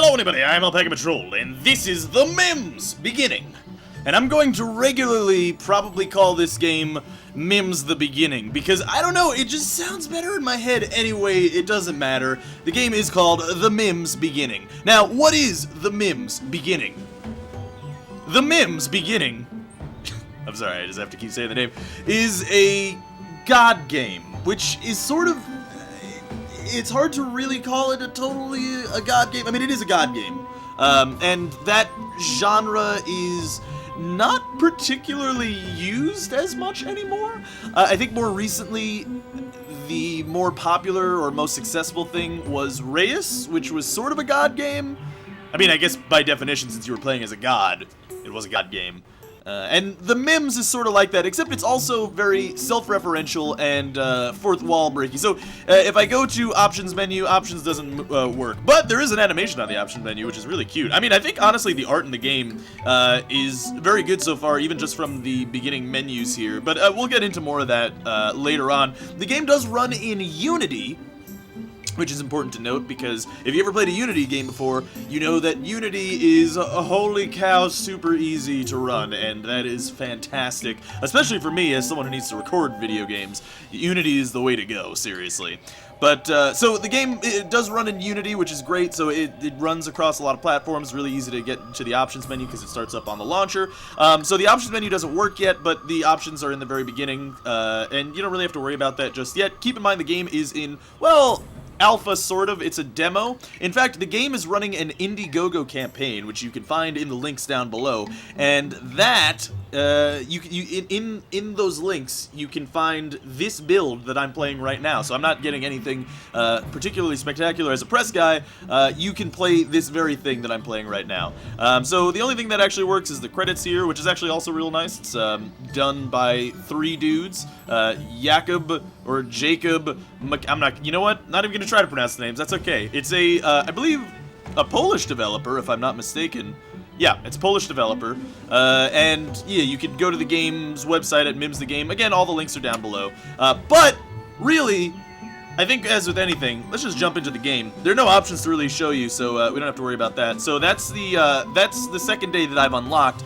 Hello anybody, I'm Alpaca Patrol, and this is the Mims Beginning. And I'm going to regularly probably call this game Mims the Beginning, because I don't know, it just sounds better in my head anyway, it doesn't matter. The game is called The Mims Beginning. Now, what is The Mims Beginning? The Mims Beginning, I'm sorry, I just have to keep saying the name, is a god game, which is sort of... It's hard to really call it totally a god game. I mean, it is a god game. And that genre is not particularly used as much anymore. I think more recently, the more popular or most successful thing was Reyes, which was sort of a god game. I mean, I guess by definition, since you were playing as a god, it was a god game. And the Mims is sort of like that, except it's also very self-referential and fourth wall breaky. So if I go to options menu, options doesn't work. But there is an animation on the options menu, which is really cute. I mean, I think honestly the art in the game is very good so far, even just from the beginning menus here. But we'll get into more of that later on. The game does run in Unity, which is important to note, because if you ever played a Unity game before, you know that Unity is, holy cow, super easy to run, and that is fantastic, especially for me as someone who needs to record video games. Unity is the way to go, seriously. But, so the game, it does run in Unity, which is great, so it runs across a lot of platforms, really easy to get to the options menu because it starts up on the launcher. So the options menu doesn't work yet, but the options are in the very beginning, and you don't really have to worry about that just yet. Keep in mind the game is in, well... alpha, sort of. It's a demo. In fact, the game is running an Indiegogo campaign, which you can find in the links down below, and that in those links you can find this build that I'm playing right now. So I'm not getting anything particularly spectacular as a press guy. You can play this very thing that I'm playing right now. So the only thing that actually works is the credits here, which is actually also real nice. It's done by 3 dudes, Jacob or Jacob. I'm not. You know what? Not even gonna try to pronounce the names. That's okay. It's a, I believe, a Polish developer, if I'm not mistaken. Yeah, it's a Polish developer. And yeah, you could go to the game's website at Mims the Game. Again, all the links are down below. But really, I think as with anything, let's just jump into the game. There are no options to really show you, so we don't have to worry about that. So that's the second day that I've unlocked.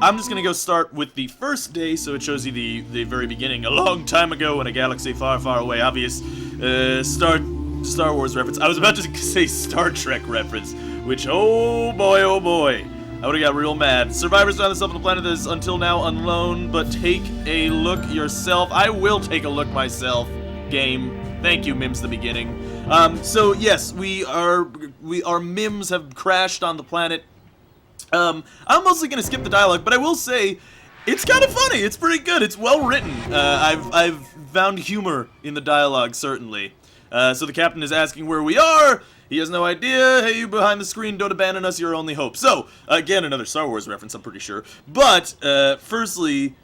I'm just gonna go start with the first day, so it shows you the very beginning. A long time ago in a galaxy far, far away. Obvious Star Wars reference. I was about to say Star Trek reference, which, oh boy, I would've got real mad. Survivors found themselves on a planet that is until now unknown, but take a look yourself. I will take a look myself, game. Thank you, Mims the Beginning. So yes, our Mims have crashed on the planet. I'm mostly gonna skip the dialogue, but I will say, it's kind of funny. It's pretty good. It's well written. I've found humor in the dialogue, certainly. So the captain is asking where we are. He has no idea. Hey, you behind the screen, don't abandon us. You're our only hope. So again, another Star Wars reference, I'm pretty sure. But firstly,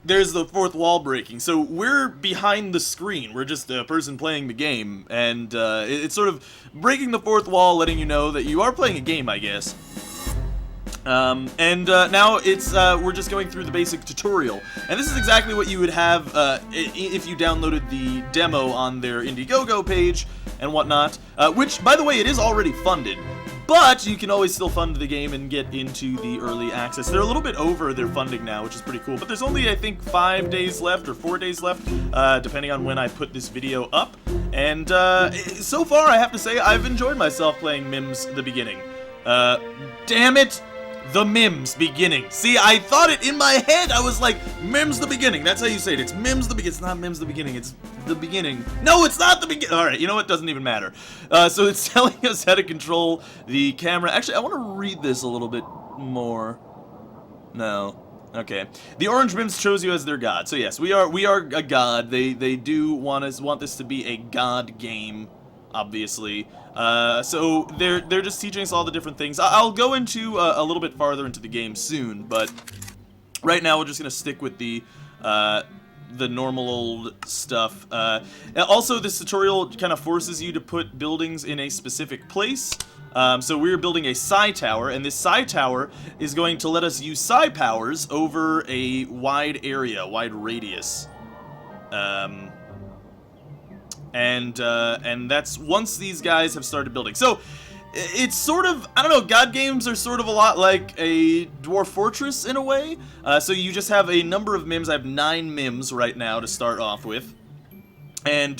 there's the fourth wall breaking. So we're behind the screen. We're just a person playing the game, and it's sort of breaking the fourth wall, letting you know that you are playing a game, I guess. Now it's, we're just going through the basic tutorial. And this is exactly what you would have, if you downloaded the demo on their Indiegogo page and whatnot. Which, by the way, it is already funded. But you can always still fund the game and get into the early access. They're a little bit over their funding now, which is pretty cool. But there's only, I think, 5 days left or 4 days left, depending on when I put this video up. And, so far, I have to say, I've enjoyed myself playing Mims the Beginning. Damn it! The Mims Beginning. See, I thought it in my head. I was like, Mims the Beginning. That's how you say it. It's Mims the Beginning. It's not Mims the Beginning. It's the beginning. No, it's not the beginning. All right, you know what? Doesn't even matter. So it's telling us how to control the camera. Actually, I want to read this a little bit more. No. Okay. The orange Mims chose you as their god. So yes, we are a god. They do want this to be a god game, obviously. So they're just teaching us all the different things. I'll go into a little bit farther into the game soon, but right now we're just gonna stick with the normal old stuff. Also, this tutorial kind of forces you to put buildings in a specific place. So we're building a psi tower, and this psi tower is going to let us use psi powers over a wide area, wide radius. And that's once these guys have started building. So it's sort of, I don't know, God games are sort of a lot like a Dwarf Fortress in a way. So you just have a number of Mims. I have 9 Mims right now to start off with. And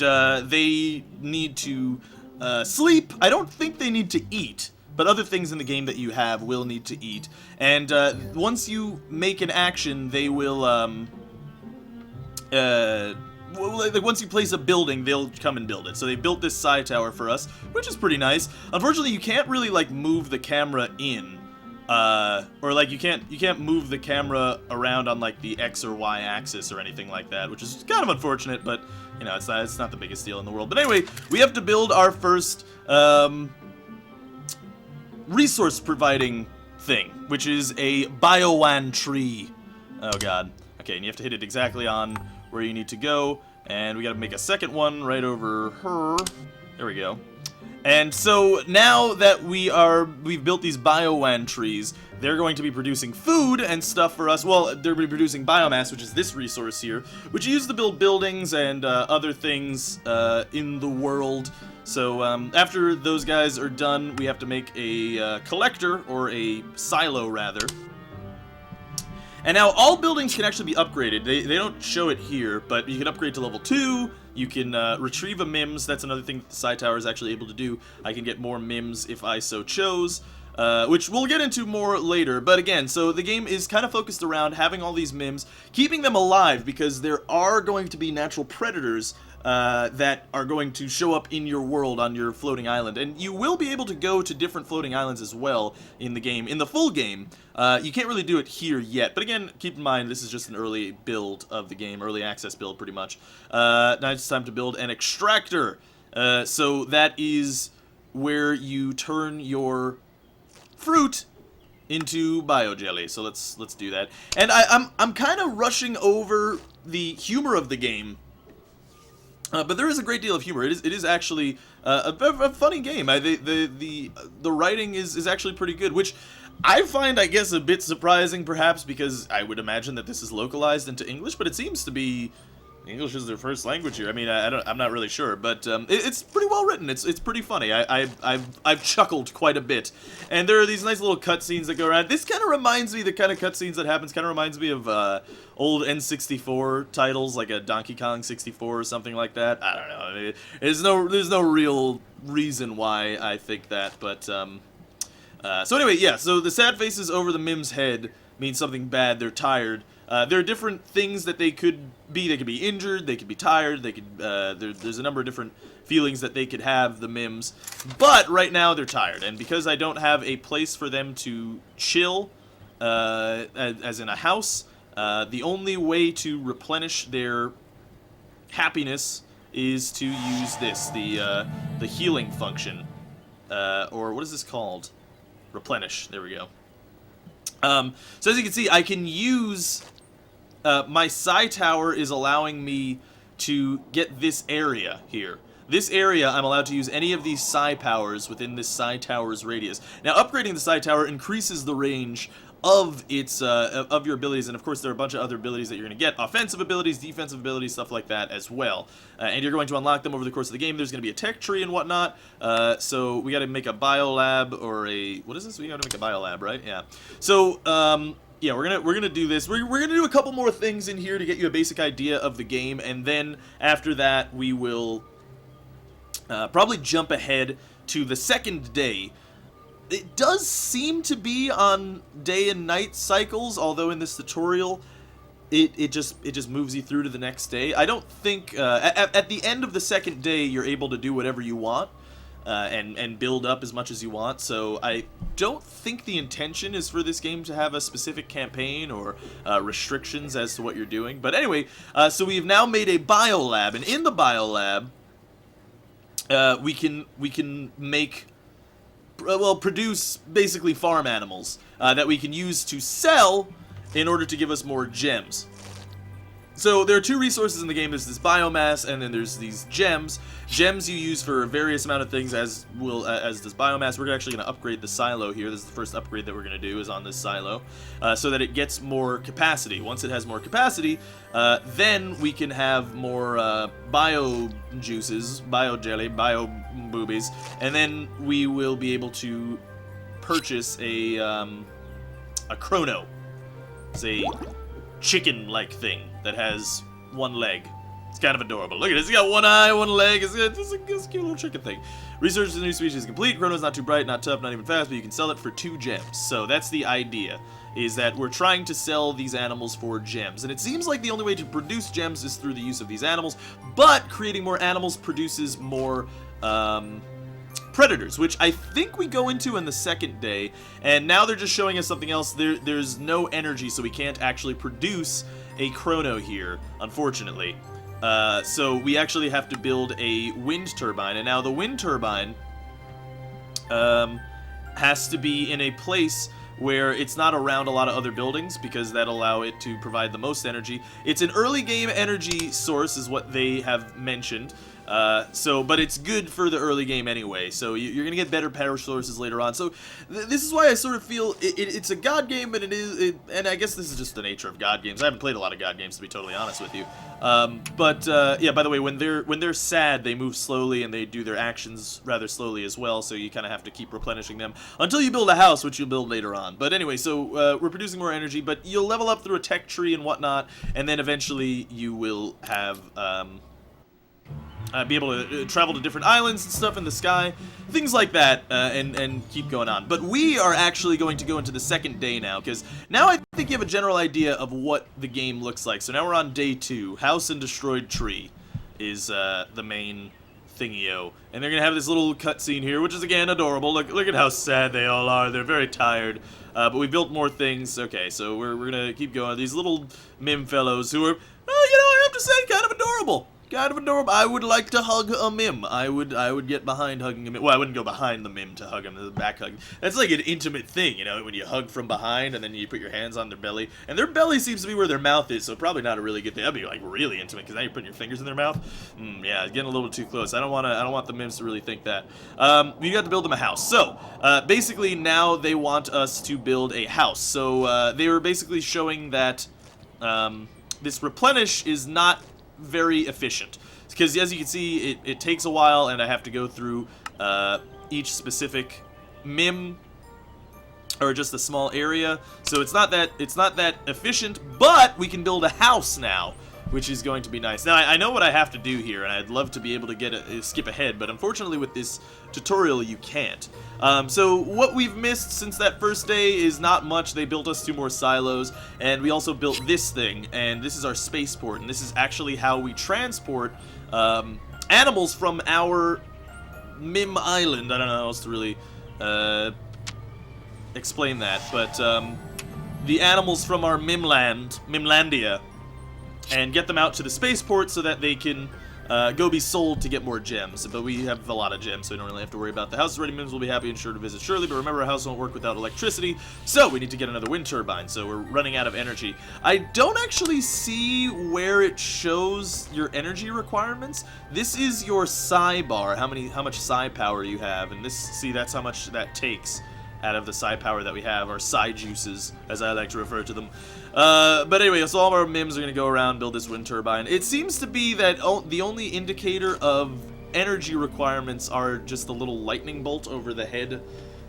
they need to sleep. I don't think they need to eat, but other things in the game that you have will need to eat. And once you make an action, they will, like once you place a building, they'll come and build it. So they built this side tower for us, which is pretty nice. Unfortunately, you can't really like move the camera in, or like you can't move the camera around on like the X or Y axis or anything like that, which is kind of unfortunate. But you know, it's not the biggest deal in the world. But anyway, we have to build our first resource providing thing, which is a biowan tree. Oh god. Okay, and you have to hit it exactly on where you need to go, and we gotta make a second one right over her. There we go. And so now that we've built these biowan trees, they're going to be producing food and stuff for us. Well, they're going to be producing biomass, which is this resource here, which you use to build buildings and other things in the world. So after those guys are done, we have to make a collector, or a silo rather. And now all buildings can actually be upgraded. They don't show it here, but you can upgrade to level 2. You can retrieve a Mims. That's another thing that the side tower is actually able to do. I can get more Mims if I so chose, which we'll get into more later. But again, so the game is kind of focused around having all these Mims, keeping them alive, because there are going to be natural predators that are going to show up in your world on your floating island. And you will be able to go to different floating islands as well in the game. In the full game, you can't really do it here yet. But again, keep in mind, this is just an early build of the game, early access build pretty much. Now it's time to build an extractor. So that is where you turn your fruit into biojelly. So let's do that. And I'm kind of rushing over the humor of the game. But there is a great deal of humor. It is actually a funny game. The writing is actually pretty good, which I find, I guess, a bit surprising, perhaps, because I would imagine that this is localized into English, but it seems to be English is their first language here. I mean, I'm not really sure, but it's pretty well written. It's pretty funny. I've chuckled quite a bit, and there are these nice little cutscenes that go around. This kind of reminds me, the kind of cutscenes that happens kind of reminds me of old N64 titles, like a Donkey Kong 64 or something like that. I don't know. There's no real reason why I think that, but so anyway, yeah. So the sad faces over the Mim's head means something bad. They're tired. There are different things that they could be. They could be injured, they could be tired, they could, there's a number of different feelings that they could have, the Mims. But right now they're tired, and because I don't have a place for them to chill, as in a house, the only way to replenish their happiness is to use this, the healing function. Or what is this called? Replenish, there we go. So as you can see, I can use, my psi tower is allowing me to get this area here. This area, I'm allowed to use any of these psi powers within this psi tower's radius. Now, upgrading the psi tower increases the range of its, of your abilities, and of course there are a bunch of other abilities that you're going to get. Offensive abilities, defensive abilities, stuff like that as well. And you're going to unlock them over the course of the game. There's going to be a tech tree and whatnot. So we got to make a biolab, or a, what is this? We got to make a biolab, right? Yeah. So, yeah, we're gonna do this. We're gonna do a couple more things in here to get you a basic idea of the game, and then after that we will probably jump ahead to the second day. It does seem to be on day and night cycles, although in this tutorial it just moves you through to the next day. I don't think at the end of the second day you're able to do whatever you want and build up as much as you want. So I don't think the intention is for this game to have a specific campaign or restrictions as to what you're doing. But anyway, so we've now made a biolab, and in the biolab we can make, well, produce basically farm animals that we can use to sell in order to give us more gems. So there are two resources in the game. There's this biomass, and then there's these gems. Gems you use for various amount of things, as does biomass. We're actually going to upgrade the silo here. This is the first upgrade that we're going to do, is on this silo, so that it gets more capacity. Once it has more capacity, then we can have more bio juices, bio jelly, bio boobies, and then we will be able to purchase a chrono. It's a chicken-like thing that has one leg. It's kind of adorable. Look at it. It's got one eye, one leg. It's a cute little chicken thing. Research the new species is complete. Chrono's not too bright, not tough, not even fast, but you can sell it for 2 gems. So that's the idea, is that we're trying to sell these animals for gems. And it seems like the only way to produce gems is through the use of these animals, but creating more animals produces more predators, which I think we go into in the second day. And now they're just showing us something else. There's no energy, so we can't actually produce a chrono here, unfortunately. So we actually have to build a wind turbine, and now the wind turbine has to be in a place where it's not around a lot of other buildings, because that'll allow it to provide the most energy. It's an early game energy source is what they have mentioned. But it's good for the early game anyway, so you're gonna get better power sources later on. So this is why I sort of feel it's a God game, but and I guess this is just the nature of God games. I haven't played a lot of God games, to be totally honest with you. Yeah, by the way, when they're sad, they move slowly and they do their actions rather slowly as well, so you kind of have to keep replenishing them until you build a house, which you'll build later on. But anyway, so we're producing more energy, but you'll level up through a tech tree and whatnot, and then eventually you will have be able to travel to different islands and stuff in the sky, things like that, and keep going on. But we are actually going to go into the second day now, because now I think you have a general idea of what the game looks like. So now we're on day 2. House and Destroyed Tree is the main thingio. And they're going to have this little cutscene here, which is, again, adorable. Look at how sad they all are. They're very tired. But we built more things. Okay, so we're going to keep going. These little Mim fellows who are, I have to say, kind of adorable. Kind of adorable. I would like to hug a Mim. I would get behind hugging a Mim. Well, I wouldn't go behind the Mim to hug him, the back hug. That's like an intimate thing, when you hug from behind and then you put your hands on their belly. And their belly seems to be where their mouth is, so probably not a really good thing. That'd be like really intimate, because now you're putting your fingers in their mouth. Yeah, it's getting a little too close. I don't want the Mims to really think that. We got to build them a house. So basically now they want us to build a house. So they were basically showing that this replenish is not very efficient, because as you can see, it takes a while, and I have to go through each specific Mim, or just a small area. So it's not that efficient, but we can build a house now, which is going to be nice. Now I know what I have to do here, and I'd love to be able to skip ahead, but unfortunately with this tutorial you can't. So what we've missed since that first day is not much. They built us 2 more silos, and we also built this thing, and this is our spaceport, and this is actually how we transport animals from our Mim Island. I don't know how else to really explain that, but the animals from our Mimlandia, and get them out to the spaceport so that they can go be sold to get more gems. But we have a lot of gems, so we don't really have to worry about the house is ready. Mims will be happy and sure to visit surely, but remember, a house won't work without electricity, so we need to get another wind turbine, so we're running out of energy. I don't actually see where it shows your energy requirements. This is your psi bar, how much psi power you have, and that's how much that takes out of the psi power that we have, our psi juices, as I like to refer to them. But anyway, so all of our Mims are going to go around, build this wind turbine. It seems to be that the only indicator of energy requirements are just the little lightning bolt over the head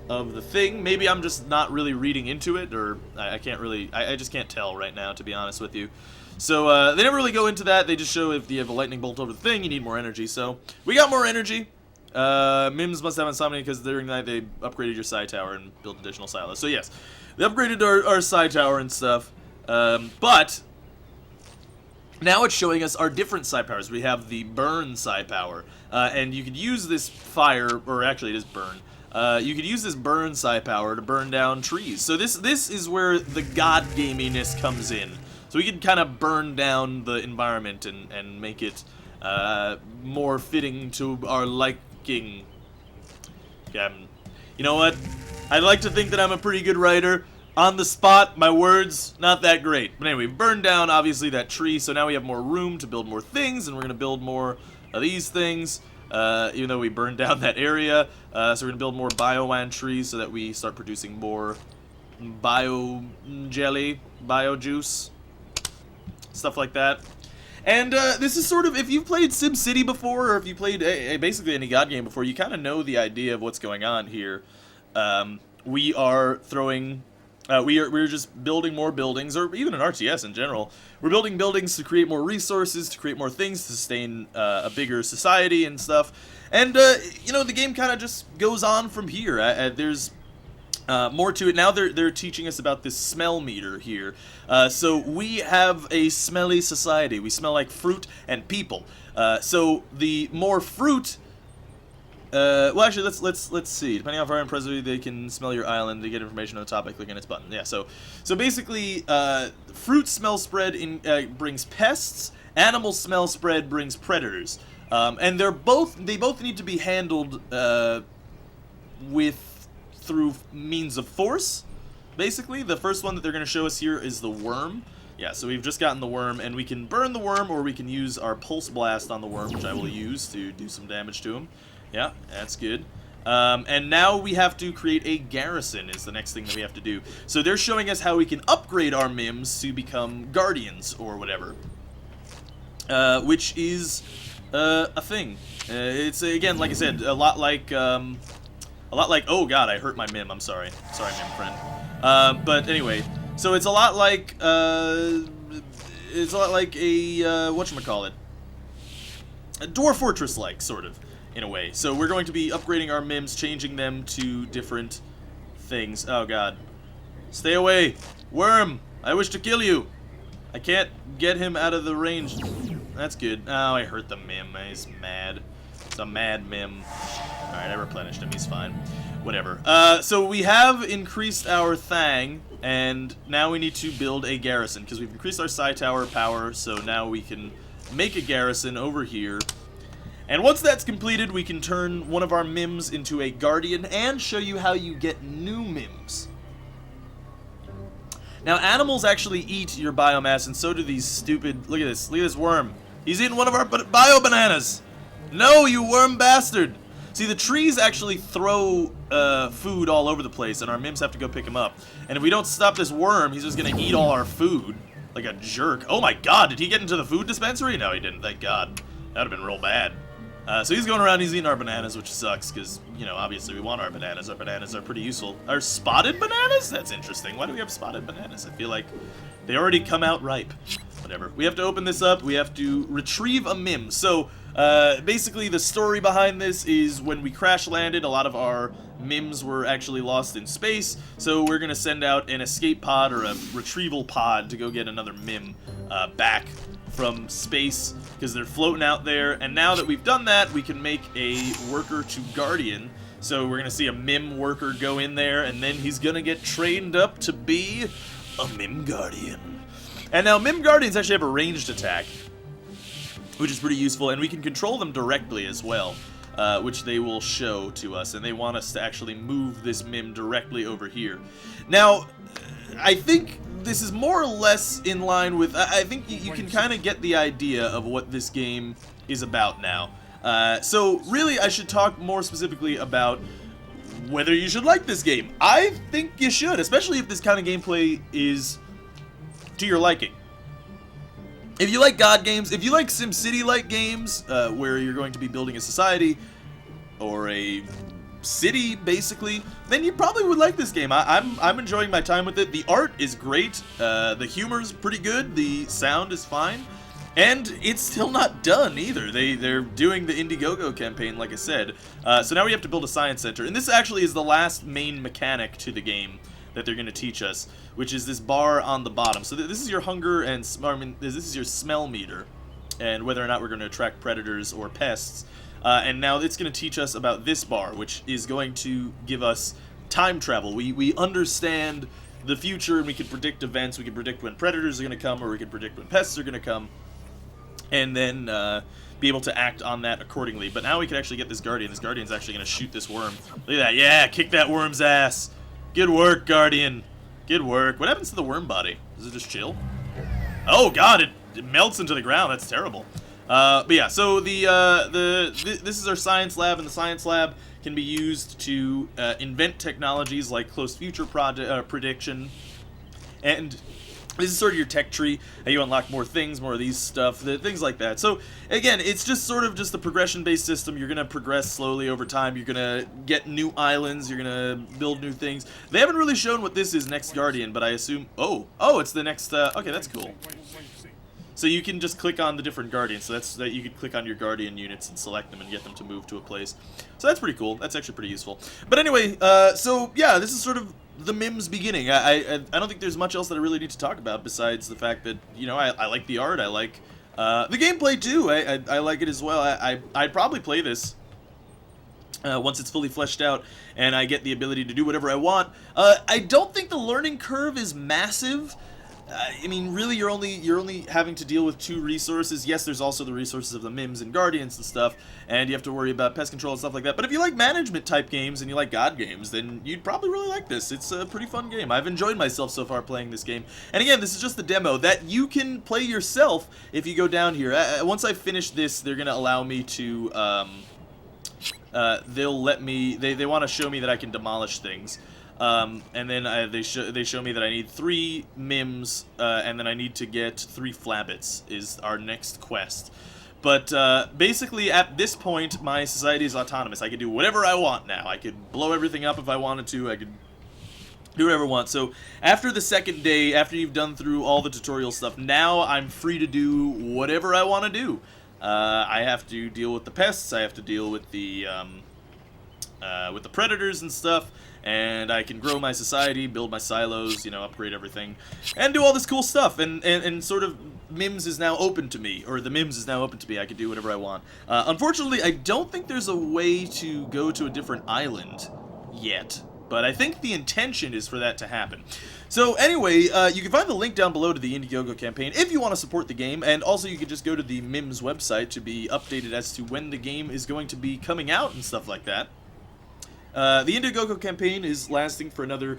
of the thing. Maybe I'm just not really reading into it, or I can't really, I just can't tell right now, to be honest with you. So they never really go into that. They just show if you have a lightning bolt over the thing, you need more energy. So we got more energy. Mims must have insomnia because during the night they upgraded your psi tower and built additional silos. So yes, they upgraded our psi tower and stuff. But now it's showing us our different psi powers. We have the burn psi power, and you could use this fire, or actually it is burn. You could use this burn psi power to burn down trees. So this is where the god gaminess comes in. So we can kind of burn down the environment and make it more fitting to our liking. You know what? I'd like to think that I'm a pretty good writer. On the spot, my words, not that great. But anyway, burned down, obviously, that tree, so now we have more room to build more things, and we're going to build more of these things, even though we burned down that area. So we're going to build more biowan trees so that we start producing more bio jelly, bio juice, stuff like that. And this is sort of, if you've played SimCity before, or if you played basically any God game before, you kind of know the idea of what's going on here. We are throwing, we're just building more buildings, or even an RTS in general. We're building buildings to create more resources, to create more things, to sustain a bigger society and stuff. And, you know, the game kind of just goes on from here. There's more to it. Now they're teaching us about this smell meter here. So we have a smelly society. We smell like fruit and people. So the more fruit, well, actually, let's see. Depending on how far and presently they can smell your island, they get information on the top by clicking its button. Yeah. So basically, fruit smell spread brings pests. Animal smell spread brings predators. And they both need to be handled through means of force. Basically, the first one that they're going to show us here is the worm. Yeah, so we've just gotten the worm, and we can burn the worm, or we can use our pulse blast on the worm, which I will use to do some damage to him. Yeah, that's good. And now we have to create a garrison is the next thing that we have to do. So they're showing us how we can upgrade our Mims to become guardians or whatever, which is a thing. It's, again, like I said, a lot like, oh god, I hurt my Mim, I'm sorry. Sorry, Mim friend. But anyway, so it's a lot like a, whatchamacallit? A Dwarf Fortress-like, sort of, in a way. So we're going to be upgrading our Mims, changing them to different things. Oh god. Stay away! Worm! I wish to kill you! I can't get him out of the range. That's good. Oh, I hurt the Mim. He's mad. It's a mad Mim. Alright, I replenished him. He's fine. Whatever. So we have increased our Thang, and now we need to build a garrison, because we've increased our Psi Tower power, so now we can make a garrison over here. And once that's completed, we can turn one of our Mims into a guardian, and show you how you get new Mims. Now, animals actually eat your biomass, and so do these stupid... Look at this worm. He's eating one of our bio-bananas! No, you worm bastard! See, the trees actually throw food all over the place, and our Mims have to go pick him up. And if we don't stop this worm, he's just gonna eat all our food. Like a jerk. Oh my god, did he get into the food dispensary? No, he didn't, thank god. That would've been real bad. So he's going around, he's eating our bananas, which sucks, because, you know, obviously we want our bananas. Our bananas are pretty useful. Our spotted bananas? That's interesting. Why do we have spotted bananas? I feel like they already come out ripe. Whatever. We have to open this up. We have to retrieve a Mim. So, basically the story behind this is when we crash landed, a lot of our Mims were actually lost in space. So we're going to send out an escape pod or a retrieval pod to go get another Mim back from space, because they're floating out there. And now that we've done that, we can make a worker to guardian. So we're gonna see a Mim worker go in there, and then he's gonna get trained up to be a Mim guardian. And now Mim guardians actually have a ranged attack, which is pretty useful, and we can control them directly as well, which they will show to us, and they want us to actually move this Mim directly over here. Now, I think this is more or less in line with... I think you can kind of get the idea of what this game is about now. So, really, I should talk more specifically about whether you should like this game. I think you should, especially if this kind of gameplay is to your liking. If you like God games, if you like SimCity-like games, where you're going to be building a society, or a city, basically, then you probably would like this game. I'm enjoying my time with it. The art is great, the humor's pretty good, the sound is fine, and it's still not done either. They're doing the Indiegogo campaign, like I said. So now we have to build a science center, and this actually is the last main mechanic to the game that they're going to teach us, which is this bar on the bottom. So this is your hunger and, this is your smell meter, and whether or not we're going to attract predators or pests. And now it's going to teach us about this bar, which is going to give us time travel. We understand the future, and we can predict events. We can predict when predators are going to come, or we can predict when pests are going to come, and then be able to act on that accordingly. But now we can actually get this guardian. This guardian's actually going to shoot this worm. Look at that. Yeah, kick that worm's ass. Good work, guardian. Good work. What happens to the worm body? Does it just chill? Oh god, it melts into the ground. That's terrible. But yeah, so this is our science lab, and the science lab can be used to invent technologies like close future prediction, and This is sort of your tech tree, and you unlock more things, more of these stuff, things like that. So, again, it's just sort of just a progression-based system. You're going to progress slowly over time. You're going to get new islands. You're going to build new things. They haven't really shown what this is, Next Guardian, but I assume... Oh, it's the next... okay, that's cool. So you can just click on the different Guardians. So that's that you can click on your Guardian units and select them and get them to move to a place. So that's pretty cool. That's actually pretty useful. But anyway, so yeah, this is sort of the Mims beginning. I don't think there's much else that I really need to talk about besides the fact that, you know, I like the art. I like the gameplay too. I like it as well. I'd probably play this once it's fully fleshed out and I get the ability to do whatever I want. I don't think the learning curve is massive. I mean, really, you're only having to deal with 2 resources. Yes, there's also the resources of the Mims and Guardians and stuff, and you have to worry about pest control and stuff like that. But if you like management-type games and you like God games, then you'd probably really like this. It's a pretty fun game. I've enjoyed myself so far playing this game. And again, this is just the demo that you can play yourself if you go down here. Once I finish this, they're going to allow me to... they'll let me... They want to show me that I can demolish things. And then they show me that I need 3 Mims, and then I need to get 3 Flabbits is our next quest. But basically, at this point, my society is autonomous. I can do whatever I want now. I could blow everything up if I wanted to. I could do whatever I want. So after the second day, after you've done through all the tutorial stuff, now I'm free to do whatever I want to do. I have to deal with the pests. I have to deal with the predators and stuff. And I can grow my society, build my silos, you know, upgrade everything, and do all this cool stuff. And sort of Mims is now open to me, or the Mims is now open to me. I can do whatever I want. Unfortunately, I don't think there's a way to go to a different island yet, but I think the intention is for that to happen. So anyway, you can find the link down below to the Indiegogo campaign if you want to support the game, and also you can just go to the Mims website to be updated as to when the game is going to be coming out and stuff like that. The Indiegogo campaign is lasting for another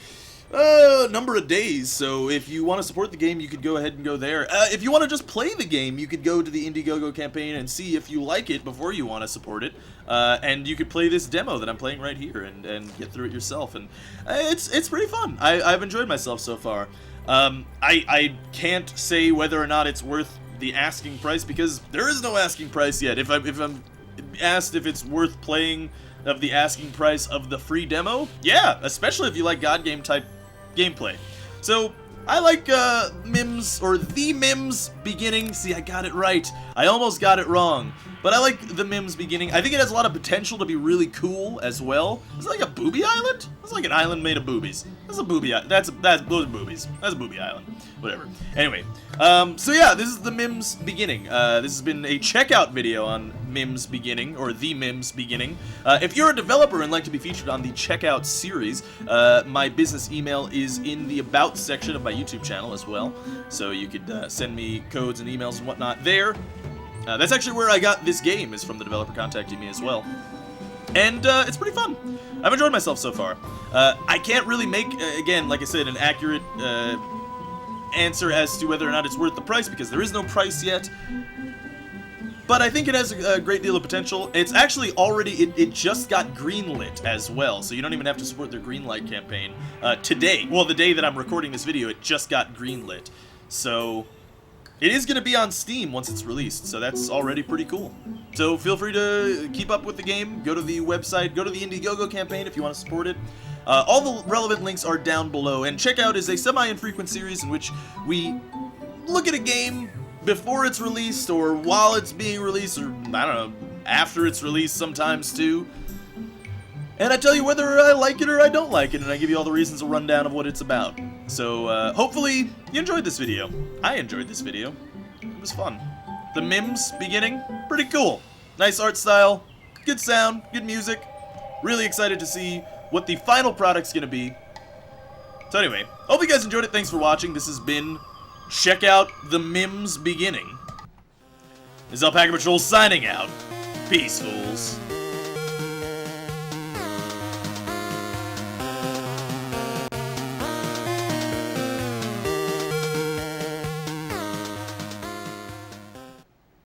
number of days, so if you want to support the game, you could go ahead and go there. If you want to just play the game, you could go to the Indiegogo campaign and see if you like it before you want to support it, and you could play this demo that I'm playing right here and get through it yourself, and it's pretty fun. I've enjoyed myself so far. I can't say whether or not it's worth the asking price, because there is no asking price yet. If I'm asked if it's worth playing of the asking price of the free demo, yeah, especially if you like God game type gameplay. So I like Mims, or the Mims beginning. See, I got it right. I almost got it wrong, but I like the Mims beginning. I think it has a lot of potential to be really cool as well. It's like a booby island. It's like an island made of boobies. That's a booby. Those are boobies. That's a booby island. Whatever. Anyway, so yeah, this is the Mims beginning. This has been a checkout video on Mims beginning, or the Mims beginning. If you're a developer and like to be featured on the checkout series, my business email is in the about section of my YouTube channel as well, so you could send me codes and emails and whatnot there. That's actually where I got this game, is from the developer contacting me as well. And it's pretty fun. I've enjoyed myself so far. I can't really make, again, like I said, an accurate answer as to whether or not it's worth the price, because there is no price yet. But I think it has a great deal of potential. It's actually already, it just got greenlit as well, so you don't even have to support their greenlight campaign. Today, well, the day that I'm recording this video, it just got greenlit. So it is going to be on Steam once it's released, so that's already pretty cool. So feel free to keep up with the game, go to the website, go to the Indiegogo campaign if you want to support it. All the relevant links are down below, and Checkout is a semi-infrequent series in which we look at a game before it's released, or while it's being released, or, I don't know, after it's released sometimes too. And I tell you whether I like it or I don't like it, and I give you all the reasons, a rundown of what it's about. So, hopefully you enjoyed this video. I enjoyed this video. It was fun. The Mims beginning, pretty cool. Nice art style, good sound, good music. Really excited to see what the final product's gonna be. So anyway, hope you guys enjoyed it. Thanks for watching. This has been Check Out the Mims Beginning. This is Alpaca Patrol signing out. Peace, fools.